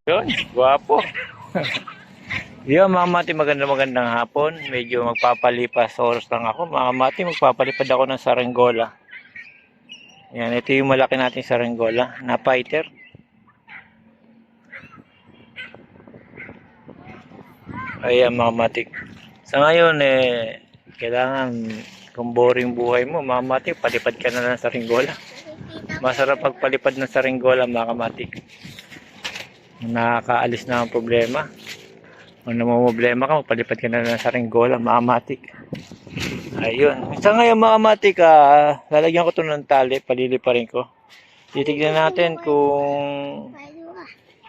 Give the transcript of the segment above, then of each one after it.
Yun, guwapo. Yun mga mati, magandang hapon. Medyo magpapalipas oras lang ako. Mga mati, magpapalipad ako ng saranggola. Yan, ito yung malaki nating saranggola na fighter. Ayan mga mati. Sa ngayon, kailangan kung boring buhay mo, mga mati, palipad ka na ng saranggola. Masarap magpalipad ng saranggola mga kamati. Nakakaalis na ang problema. Kung namumblema ka, magpalipad ka na ng saranggola, makamatik. Ayun. Sa ngayon makamatik, lalagyan ko ito ng tali, paliliparin ko. Titignan natin kung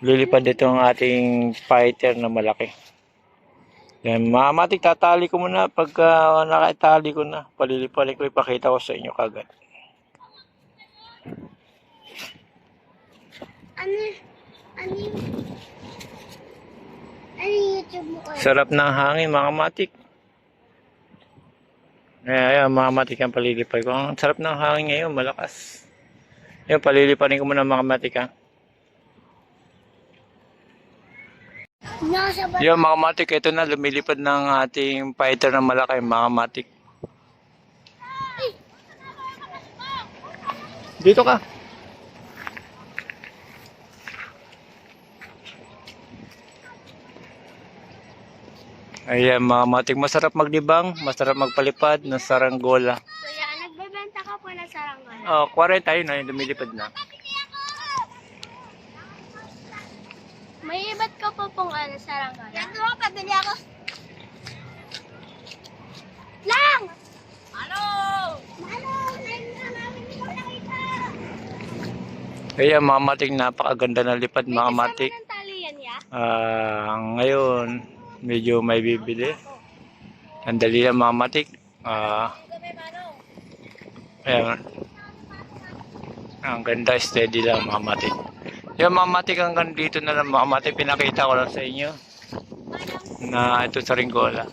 lilipad ito ang ating fighter na malaki. Yan, makamatik, tatali ko muna. Pagka nakatali ko na, paliliparin ko, ipakita ko sa inyo kagad. Sarap ng hangin mga matik. Ayan mga matik ang palilipay ko. Ang sarap ng hangin ngayon, malakas. Ayan, paliliparin ko muna mga matik ha. Ayan mga matik, ito na lumilipad ng ating fighter na malaki mga matik. Dito ka. Ayan mga matik, masarap maglibang, masarap magpalipad ng saranggola. Kuya, nagbebenta ka po ng saranggola? Oh, 40 tayo na, yung lumilipad na. May iba't ka po pong saranggola? Yan doon, pabili ako. Lang! Ano? Ano? Hindi ko nakita. Ayan mga matik, napakaganda na lipad mga matik. May kasama ng tali yan, ya? Ngayon, medyo may bibili. Ang dali lang mga matik. Ayan. Ang ganda, steady lang mga matik. Yung mga matik, hanggang dito na lang mga matik. Pinakita ko lang sa inyo na ito saranggola.